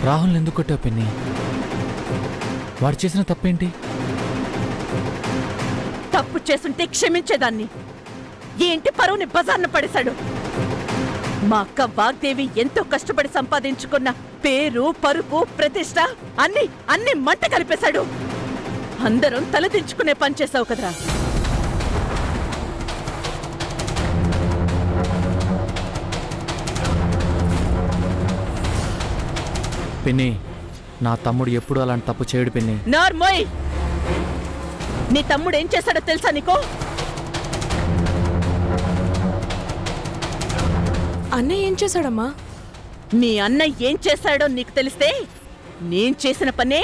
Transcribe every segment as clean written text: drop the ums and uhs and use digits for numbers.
రాహుల్ ఎందుకు కొట్టావు పిన్ని? వాడు చేసిన తప్పేంటి? తప్పు చేసుంటే క్షమించేదాన్ని. ఈ ఇంటి పరువుని బజార్న పడేశాడు. మా అక్క వాగ్దేవి ఎంతో కష్టపడి సంపాదించుకున్న పేరు, పరుపు, ప్రతిష్ట అన్ని మంట కలిపేశాడు. అందరం తలదించుకునే పనిచేశావు కదరా. పిన్ని, నా తమ్ముడు ఎప్పుడు అలాంటి తప్పు చేయడు పిన్ని. నార్మోయ్, నీ తమ్ముడు ఏం చేశాడో తెలుసా నీకు? అన్నయ్య ఏం చేశాడమ్మా? మీ అన్న ఏం చేశాడో నీకు తెలిస్తే నేను చేసిన పనే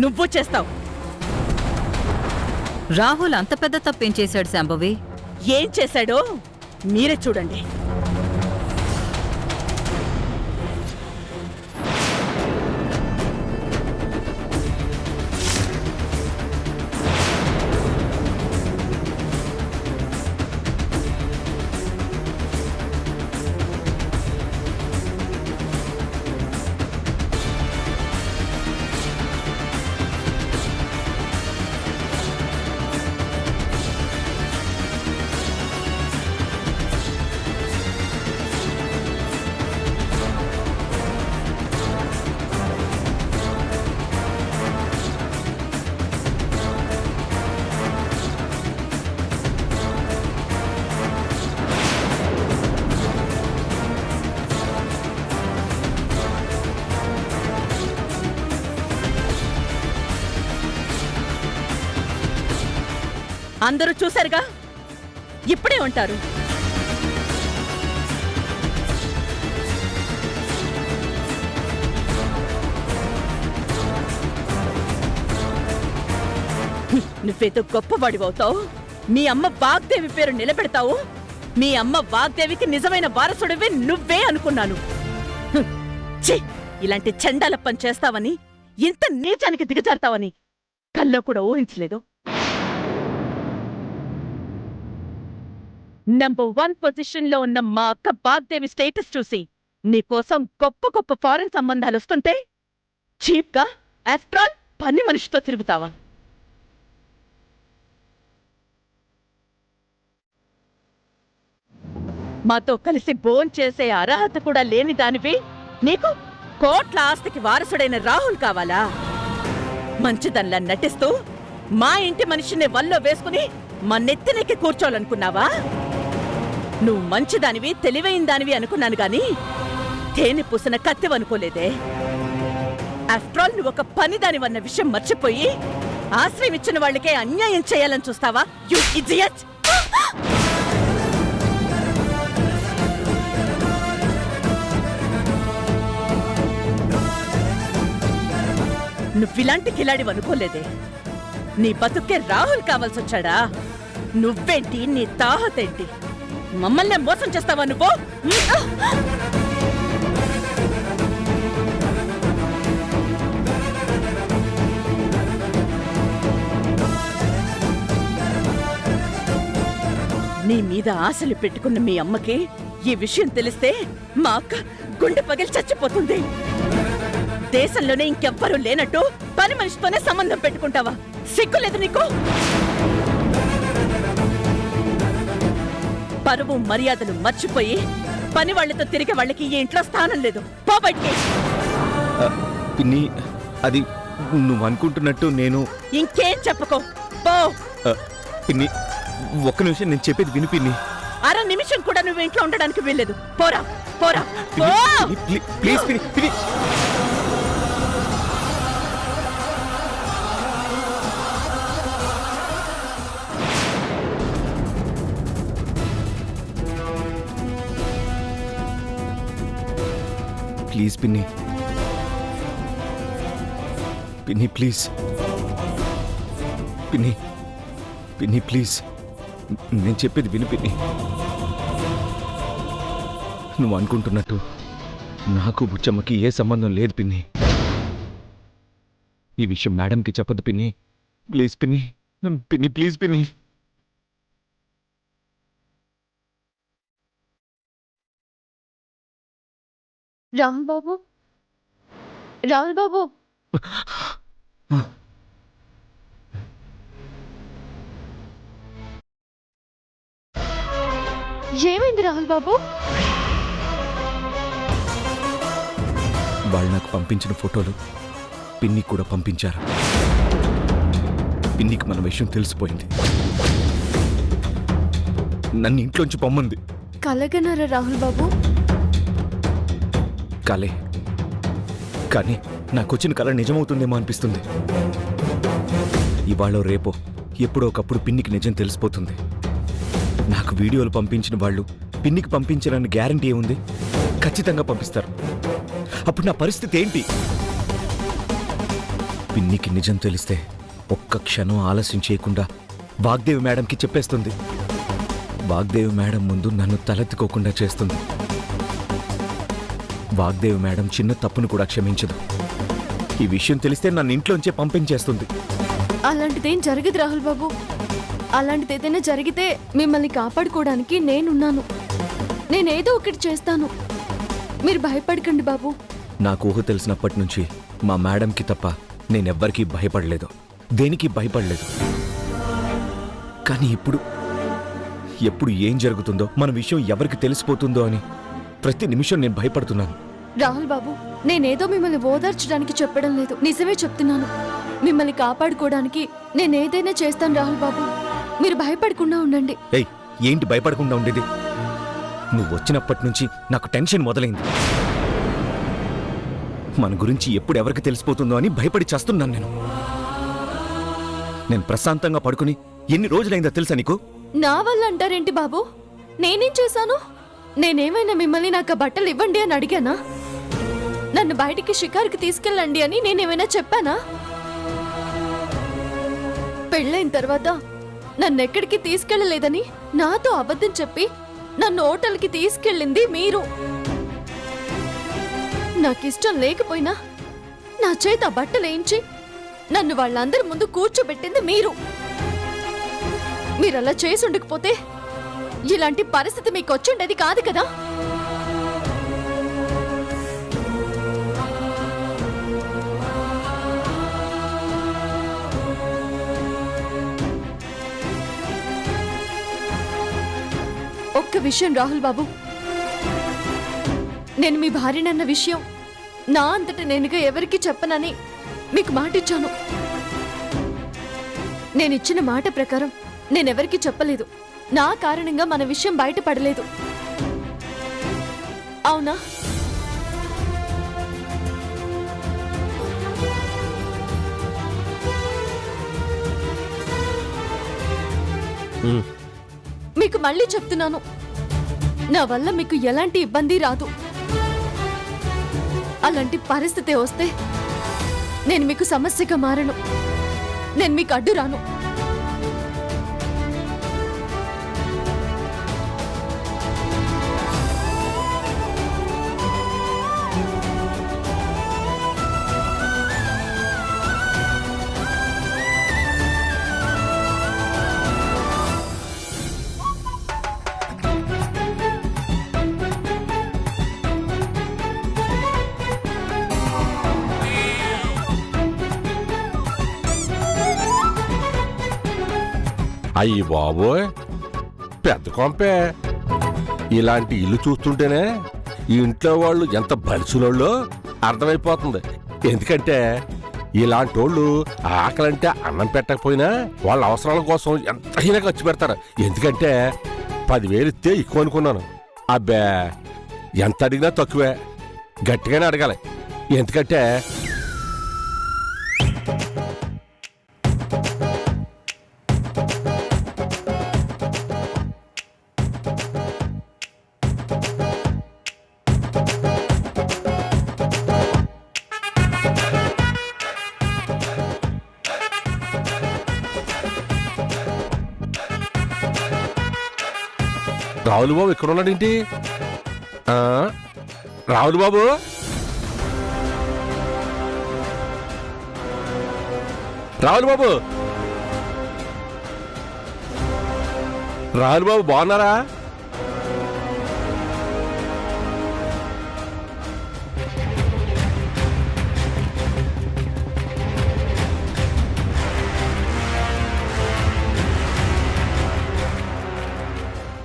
నువ్వు చేస్తావు. రాహుల్ అంత పెద్ద తప్పేం చేశాడు శాంభవి? ఏం చేశాడో మీరే చూడండి. అందరూ చూశారుగా, ఇప్పుడే ఉంటారు. నువ్వేదో గొప్పవాడివవుతావు. మీ అమ్మ వాగ్దేవి పేరు నిలబెడతావు. మీ అమ్మ వాగ్దేవికి నిజమైన వారసుడివి నువ్వే అనుకున్నాను. ఛీ, ఇలాంటి చండాల పని చేస్తావని, ఇంత నీచానికి దిగజారుతావని కల్లో కూడా ఊహించలేదు. నంబర్ 1 పొజిషన్లో ఉన్న మా అక్క వాగ్దేవి స్టేటస్ చూసి నీకోసం గొప్ప గొప్ప ఫారెన్ సంబంధాలు వస్తుంటే చీప్గా ఆఫ్టర్ ఆల్ పని మనిషితో తిరుగుతావా? మాతో కలిసి భోంచేసే అర్హత కూడా లేని దానివి నీకు కోట్ల ఆస్తికి వారసుడైన రాహుల్ కావాలా? మంచిదన్లా నటిస్తూ మా ఇంటి మనిషిని వల్లో వేసుకుని మా నెత్తినెక్కి కూర్చోవాలనుకున్నావా? నువ్వు మంచిదానివి, తెలివైన దానివి అనుకున్నాను గాని తేనె పూసిన కత్తివనుకోలేదే. ఆఫ్టర్ ఆల్ నువ్వు ఒక పనిదానివన్న విషయం మర్చిపోయి ఆశ్రయం ఇచ్చిన వాళ్ళకే అన్యాయం చేయాలని చూస్తావా? You idiot! నువ్విలాంటి కిలాడి అనుకోలేదే. నీ బతుక్కే రాహుల్ కావాల్సొచ్చాడా? నువ్వేంటి, నీ తాహతేంటి? మమ్మల్నే మోసం చేస్తావా నువ్వు? నీ మీద ఆశలు పెట్టుకున్న మీ అమ్మకి ఈ విషయం తెలిస్తే మా అక్క గుండె పగిలి చచ్చిపోతుంది. దేశంలోనే ఇంకెవ్వరూ లేనట్టు పని మనిషితోనే సంబంధం పెట్టుకుంటావా? సిగ్గులేదు నీకు? పరువు మర్యాదలు మర్చిపోయి పని వాళ్లతో తిరిగే వాళ్ళకి ఈ ఇంట్లో స్థానం లేదు. పో బయటికి. పిన్ని, అది నువ్వు అనుకుంటున్నట్టు నేను ఇంకేం చెప్పుకో, పో. పిన్ని, ఒక్క నిమిషం నేను చెప్పేది విను పిన్ని. అర నిమిషం కూడా నువ్వు ఇంట్లో ఉండడానికి వీల్లేదు. పోరా పోరా పో. ప్లీజ్ పిన్ని, పిన్ని. ప్లీజ్ పిన్ని, పిన్ని ప్లీజ్, పిన్ని పిన్ని ప్లీజ్, నేను చెప్పేది విను పిన్ని. నువ్వు అనుకుంటున్నట్టు నాకు బుచ్చమ్మకి ఏ సంబంధం లేదు పిన్ని. ఈ విషయం మేడంకి చెప్పదు పిన్ని. ప్లీజ్ పిన్ని, పిన్ని ప్లీజ్ పిన్ని. రాంబాబు, రాహుల్ బాబు ఏమైంది రాహుల్ బాబు? వాళ్ళు నాకు పంపించిన ఫోటోలు పిన్నికి కూడా పంపించారు. పిన్నికి మన విషయం తెలిసిపోయింది. నన్ను ఇంట్లోంచి పొమ్మంది. కలగన్నారా రాహుల్ బాబు? కలే, కానీ నాకొచ్చిన కళ నిజమవుతుందేమో అనిపిస్తుంది. ఇవాళ రేపో ఎప్పుడో ఒకప్పుడు పిన్నికి నిజం తెలిసిపోతుంది. నాకు వీడియోలు పంపించిన వాళ్ళు పిన్నికి పంపించారని గ్యారంటీ ఏముంది? ఖచ్చితంగా పంపిస్తారు. అప్పుడు నా పరిస్థితి ఏంటి? పిన్నికి నిజం తెలిస్తే ఒక్క క్షణం ఆలస్యం చేయకుండా వాగ్దేవి మేడంకి చెప్పేస్తుంది. వాగ్దేవి మేడం ముందు నన్ను తలెత్తుకోకుండా చేస్తుంది. వాగ్దేవి మేడం చిన్న తప్పును కూడా క్షమించదు. ఈ విషయం తెలిస్తే నన్ను ఇంట్లోంచే పంపించేస్తుంది. అలాంటిదేం జరగదు రాహుల్ బాబు. అలాంటిది ఏదైనా జరిగితే మిమ్మల్ని కాపాడుకోవడానికి నేనున్నాను. నేనేదో ఒకటి చేస్తాను. మీరు భయపడకండి బాబు. నాకు ఊహ తెలిసినప్పటి నుంచి మా మేడంకి తప్ప నేనెవ్వరికీ భయపడలేదు, దేనికి భయపడలేదు. కానీ ఎప్పుడు ఏం జరుగుతుందో, మన విషయం ఎవరికి తెలిసిపోతుందో అని ప్రతి నిమిషం నేను భయపడుతున్నాను. రాహుల్ బాబు, నేనేదో మిమ్మల్ని ఓదార్చడానికి చెప్పడం లేదు, నిజమే చెప్తున్నాను. మిమ్మల్ని కాపాడుకోవడానికి నేనేదైనా చేస్తాను రాహుల్ బాబు. మీరు భయపడకుండా ఉండండి. ఏయ్, ఏంటి భయపడకుండా ఉండేది? నువ్వు వచ్చినప్పటి నుంచి నాకు టెన్షన్ మొదలైంది. మన గురించి ఎప్పుడు ఎవరికి తెలిసిపోతుందో అని భయపడి చేస్తున్నాను నేను ప్రశాంతంగా పడుకుని ఎన్ని రోజులైందో తెలుసా నీకు? నా వల్ల అంటారేంటి బాబు? నేనేం చేశాను? నేనేమైనా మిమ్మల్ని నాకు బట్టలు ఇవ్వండి అని అడిగానా? నన్ను బయటికి షికారుకి తీసుకెళ్ళండి అని నేనేమైనా చెప్పానా? పెళ్ళైన తర్వాత నన్నెక్కడికి తీసుకెళ్ళలేదని నాతో అబద్ధం చెప్పి నన్ను హోటల్కి తీసుకెళ్ళింది మీరు. నాకిష్టం లేకపోయినా నా చేత బట్టలేయించి నన్ను వాళ్ళందరి ముందు కూర్చోబెట్టింది మీరు. మీరలా చేసి ఉండకపోతే ఇలాంటి పరిస్థితి మీకు వచ్చుండేది కాదు కదా. ఒక్క విషయం రాహుల్ బాబు, నేను మీ భార్యనన్న విషయం నా అంతట నేనుగా ఎవరికి చెప్పనని మీకు మాటిచ్చాను. నేనిచ్చిన మాట ప్రకారం నేనెవరికి చెప్పలేదు. నా కారణంగా మన విషయం బయటపడలేదు. అవునా? మీకు మళ్ళీ చెప్తున్నాను, నా వల్ల మీకు ఎలాంటి ఇబ్బంది రాదు. అలాంటి పరిస్థితి వస్తే నేను మీకు సమస్యగా మారను. నేను మీకు అడ్డు రాను. అయ్యి బాబోయ్, పెద్ద కొంపే. ఇలాంటి ఇల్లు చూస్తుంటేనే ఈ ఇంట్లో వాళ్ళు ఎంత బలిసులోళ్ళో అర్థమైపోతుంది. ఎందుకంటే ఇలాంటి వాళ్ళు ఆకలంటే అన్నం పెట్టకపోయినా వాళ్ళ అవసరాల కోసం ఎంతైనా ఖర్చు పెడతారు. ఎందుకంటే 10,000 ఇస్తే ఎక్కువ అనుకున్నాను. అబ్బే, ఎంత అడిగినా తక్కువే. గట్టిగానే అడగాలి. ఎందుకంటే రావులు బాబు ఇక్కడ ఉన్నాడేంటి? రావులు బాబు, రావులు బాబు, రావులు బాబు బాగున్నారా?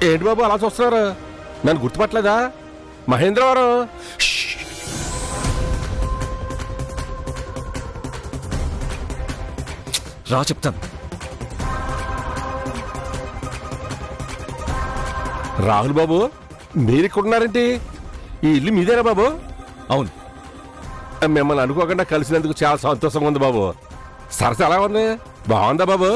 ఏంటి బాబు అలా చూస్తున్నారు? నన్ను గుర్తుపట్టలేదా? మహేంద్రవరం. రా చెప్తాను. రాహుల్ బాబు, మీరు ఇక్కడ ఉన్నారేంటి? ఈ ఇల్లు మీదేనా బాబు? అవును. మిమ్మల్ని అనుకోకుండా కలిసినందుకు చాలా సంతోషంగా ఉంది బాబు. సరస ఎలా ఉంది? బాగుందా బాబు?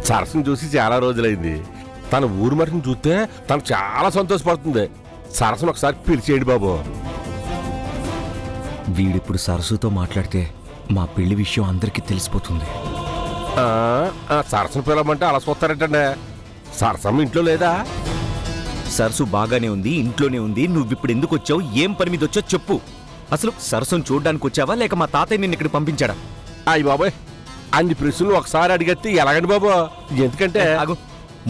సరస్సును చూసి చాలా రోజులైంది. తన ఊరు మరిని చూస్తే తను చాలా సంతోషపడుతుంది. సరస్సును ఒకసారి పిలిచేయండి బాబు. వీడిప్పుడు సరస్సుతో మాట్లాడితే మా పెళ్లి విషయం అందరికీ తెలిసిపోతుంది. సరస్సును పిలవమంటే అలా చూస్తారంటండి. సరసమ్మ ఇంట్లో లేదా? సరస్సు బాగానే ఉంది, ఇంట్లోనే ఉంది. నువ్విప్పుడు ఎందుకు వచ్చావు? ఏం పని మీద వచ్చావు చెప్పు. అసలు సరస్సును చూడడానికి వచ్చావా లేక మా తాతయ్య నిన్ను ఇక్కడ పంపించాడా? అయ్యి బాబాయ్, అన్ని ప్రశ్నలు ఒకసారి అడిగేస్తే ఎలాగండి బాబు? ఎందుకంటే ఆగు,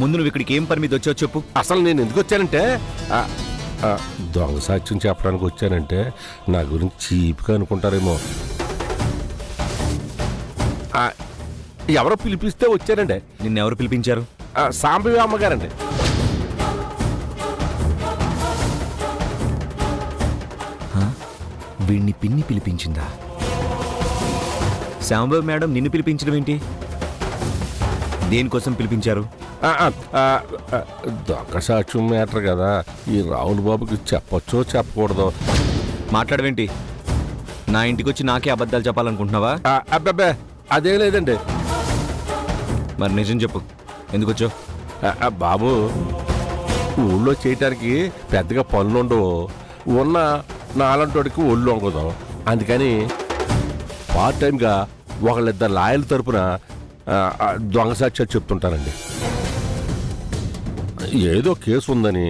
ముందు నువ్వు ఇక్కడికి ఏం పని మీద వచ్చావు చెప్పు. అసలు నేను ఎందుకు వచ్చానంటే దొంగ సాక్ష్యం చెప్పడానికి వచ్చానంటే నా గురించి చీప్గా అనుకుంటారేమో. ఎవరో పిలిపిస్తే వచ్చానండి. నిన్నెవరు పిలిపించారు? సాంబవి అమ్మగారండి. వీడిని పిన్ని పిలిపించిందా? శాంబవి మేడం నిన్ను పిలిపించడం ఏంటి? దేనికోసం పిలిపించారు? దొంగ సాక్ష్యం మ్యాటర్ కదా, ఈ రాహుల్ బాబుకి చెప్పొచ్చో చెప్పకూడదో. మాట్లాడవేంటి? నా ఇంటికి వచ్చి నాకే అబద్ధాలు చెప్పాలనుకుంటున్నావా? అబ్బాబ్బే అదేం లేదండి. మరి నిజం చెప్పు, ఎందుకు వచ్చావు? బాబు, ఊళ్ళో చేయటానికి పెద్దగా పనులు ఉండవు. ఉన్న నాలంటోడికి ఒళ్ళు వంగదు. అందుకని పార్ట్ టైంగా ఒకళ్ళిద్దరు లాయర్ల తరపున దొంగ సాక్ష్యాలు చెప్తుంటారండి. ఏదో కేసు ఉందని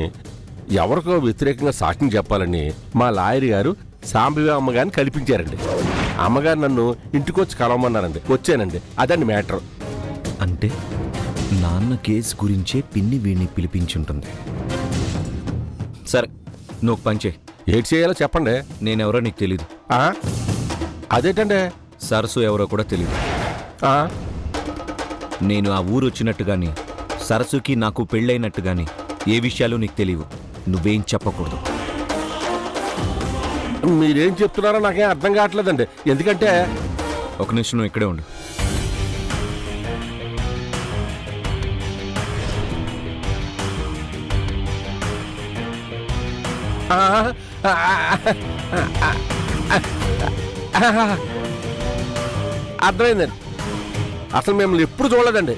ఎవరికో వ్యతిరేకంగా సాక్ష్యం చెప్పాలని మా లాయర్ గారు సాంబవి అమ్మగారిని కల్పించారండి. అమ్మగారు నన్ను ఇంటికి వచ్చి కలవమన్నారండి. వచ్చానండి. అదండి మ్యాటర్. అంటే నాన్న కేసు గురించే పిన్ని వీడిని పిలిపించుంటుంది. సరే, నువ్వు పని చేయి. ఏటి చేయాలో చెప్పండి. నేనెవరో నీకు తెలీదు. అదేంటండి? సరస్సు ఎవరో కూడా తెలీదు. నేను ఆ ఊరు వచ్చినట్టు గాని సరస్సుకి నాకు పెళ్ళైనట్టు గాని ఏ విషయాలు నీకు తెలియవు. నువ్వేం చెప్పకూడదు. మీరేం చెప్తున్నారో నాకేం అర్థం కావట్లేదండి. ఎందుకంటే ఒక నిమిషం నువ్వు ఇక్కడే ఉండు. అర్థమైందండి. అసలు మిమ్మల్ని ఎప్పుడు చూడలేదండి.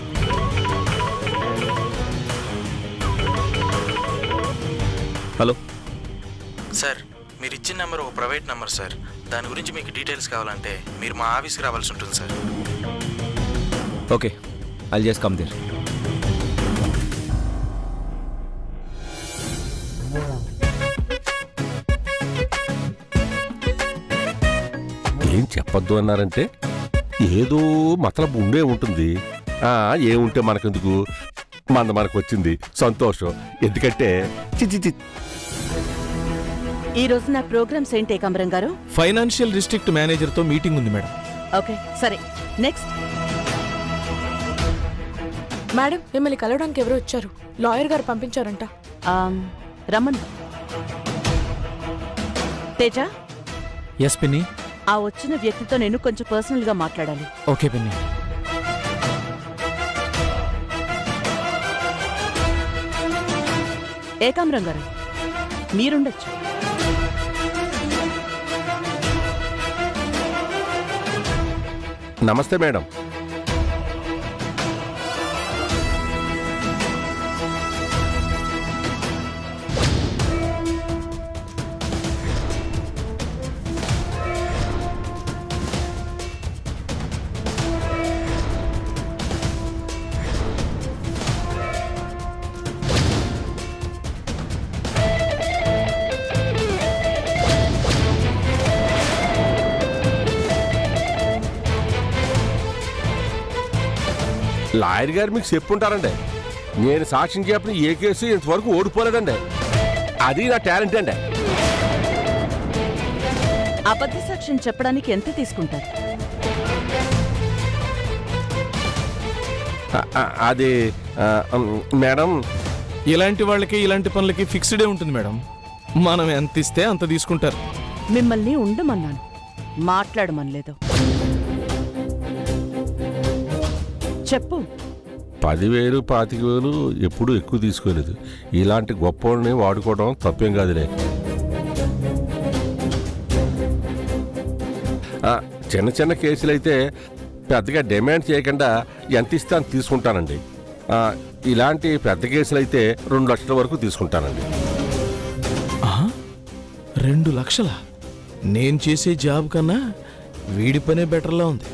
హలో సార్, మీరు ఇచ్చిన నెంబర్ ఒక ప్రైవేట్ నెంబర్ సార్. దాని గురించి మీకు డీటెయిల్స్ కావాలంటే మీరు మా ఆఫీస్కి రావాల్సి ఉంటుంది sir. Okay, I just come there. ఏం చెప్పొద్దు అన్నారంటే ఏదో మతలబు ఉండే ఉంటుంది. ఏముంటే మనకెందుకు, మనకు వచ్చింది సంతోషం. ఎందుకంటే ఈ రోజు నా ప్రోగ్రామ్స్ ఏంటి ఏకాంబరం గారు? ఫైనాన్షియల్ డిస్ట్రిక్ట్ మేనేజర్తో మీటింగ్ ఉంది మేడం. ఓకే, సరే. నెక్స్ట్. మేడం, మిమ్మల్ని కలవడానికి ఎవరో వచ్చారు. లాయర్ గారు పంపించారంట. రమణ్. తేజ, ఎస్ పిన్ని. ఆ వచ్చిన వ్యక్తితో నేను కొంచెం పర్సనల్ గా మాట్లాడాలి. ఓకే పిన్ని. ఏకాంబరం గారు, మీరుండొచ్చు. నమస్తే మేడం. లాయర్ గారు మీకు చెప్పుంటారండి. నేను సాక్ష్యం చెప్పిన ఏ కేసు ఇంతవరకు ఓడిపోలేదండి. అది నా టాలెంట్ అండి. అబద్ధ సాక్ష్యం చెప్పడానికి ఎంత తీసుకుంటారు? అది మేడం, ఇలాంటి వాళ్ళకి ఇలాంటి పనులకి ఫిక్స్డే ఉంటుంది మేడం. మనం ఎంత ఇస్తే అంత తీసుకుంటారు. మిమ్మల్ని ఉండమన్నాను, మాట్లాడమనలేదు. చెప్పు. 10,000 25,000 ఎప్పుడూ ఎక్కువ తీసుకోలేదు. ఇలాంటి గొప్పవాళ్ళని వాడుకోవడం తప్పేం కాదులే. చిన్న చిన్న కేసులు అయితే పెద్దగా డిమాండ్ చేయకుండా ఎంత ఇస్తే అంత తీసుకుంటానండి. ఇలాంటి పెద్ద కేసులు అయితే 2 లక్షల వరకు తీసుకుంటానండి. 2 లక్షల? నేను చేసే జాబ్ కన్నా వీడి పనే బెటర్లా ఉంది.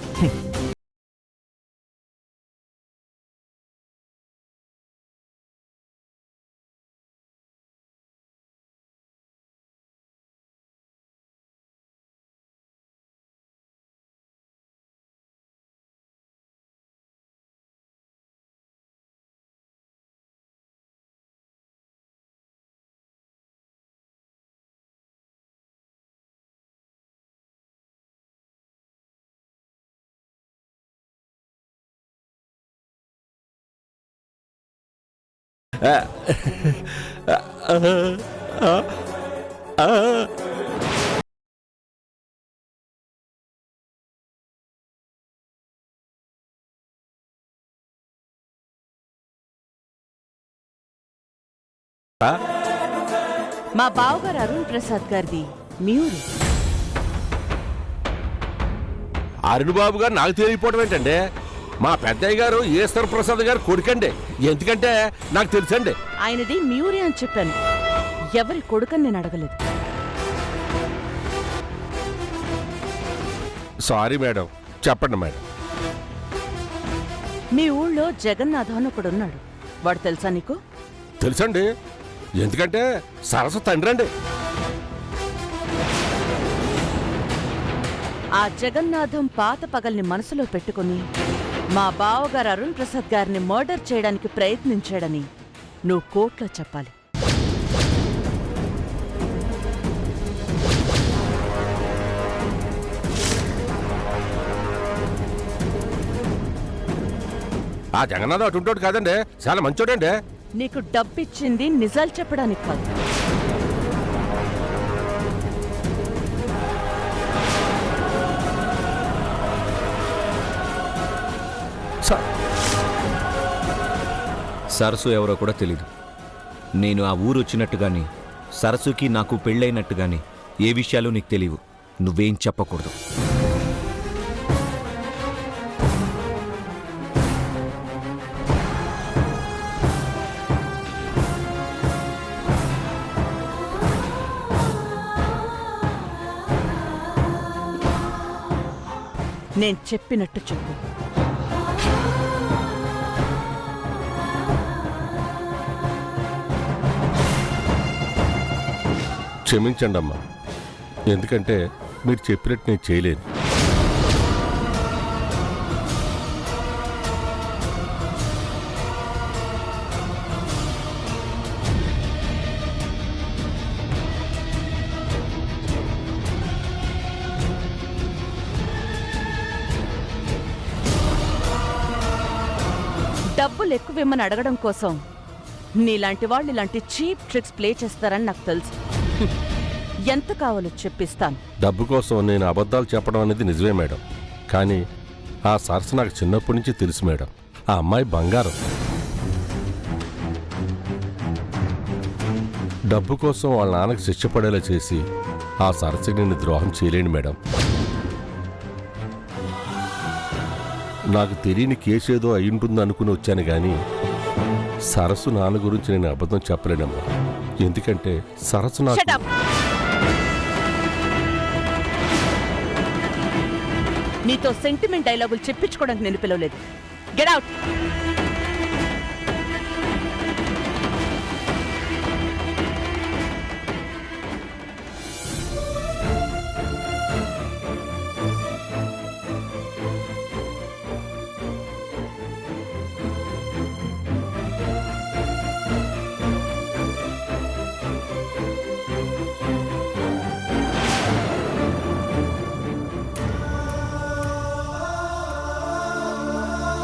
మా బావగారు అరుణ్ ప్రసాద్ గారిది మీ ఊరు. అరుణ్ బాబు గారు నాకు తెలియకపోవడం ఏంటండి? మా పెద్దయ్య గారు ఈశ్వర ప్రసాద్ గారు కొడుకండి. ఎందుకంటే నాకు తెలుసండి. ఆయనది మీ ఊరే అని చెప్పాను, ఎవరి కొడుకని నేను అడగలేదు. Sorry madam. చెప్పండి మేడం. మీ ఊళ్ళో జగన్నాథ్ అని ఒకడున్నాడు, వాడు తెలుసా నీకు? తెలుసండి, ఎందుకంటే సరస్సు తండ్రి అండి. ఆ జగన్నాథం పాత పగల్ని మనసులో పెట్టుకుని మా బావగారు అరుణ్ ప్రసాద్ గారిని మర్డర్ చేయడానికి ప్రయత్నించాడని నువ్వు కోర్టులో చెప్పాలి. ఆ జగన్నాథం అటుంటోడు కాదండి, చాలా మంచోడండి. నీకు డబ్బిచ్చింది నిజాలు చెప్పడానికి కాదు. సరస్సు ఎవరో కూడా తెలీదు. నేను ఆ ఊరు వచ్చినట్టు గాని, సరస్సుకి నాకు పెళ్ళైనట్టు గాని ఏ విషయాలు నీకు తెలియవు. నువ్వేం చెప్పకూడదు. నేను చెప్పినట్టు చెప్పు. క్షమించండి అమ్మా, ఎందుకంటే మీరు చెప్పినట్టు నేను చేయలేను. డబ్బులు ఎక్కువేమని అడగడం కోసం నీలాంటి వాళ్ళు ఇలాంటి చీప్ ట్రిక్స్ ప్లే చేస్తారని నాకు తెలుసు. ఎంత కావాలో చెప్పిస్తాను. డబ్బు కోసం నేను అబద్ధాలు చెప్పడం అనేది నిజమే మేడం, కానీ ఆ సరస్సు నాకు చిన్నప్పటి నుంచి తెలుసు మేడం. ఆ అమ్మాయి బంగారం. డబ్బు కోసం వాళ్ళ నాన్నకు శిక్ష పడేలా చేసి ఆ సరస్సుకి నేను ద్రోహం చేయలేను మేడం. నాకు తెలియని కేసు ఏదో అయ్యుంటుంది అనుకుని వచ్చాను, కానీ సరస్సు నాన్న గురించి నేను అబద్ధం చెప్పలేనమ్మా. ఎందుకంటే సరస్సు నాకు... Shut up! నీతో సెంటిమెంట్ డైలాగులు చెప్పించుకోవడానికి నేను పిలవలేదు. Get out.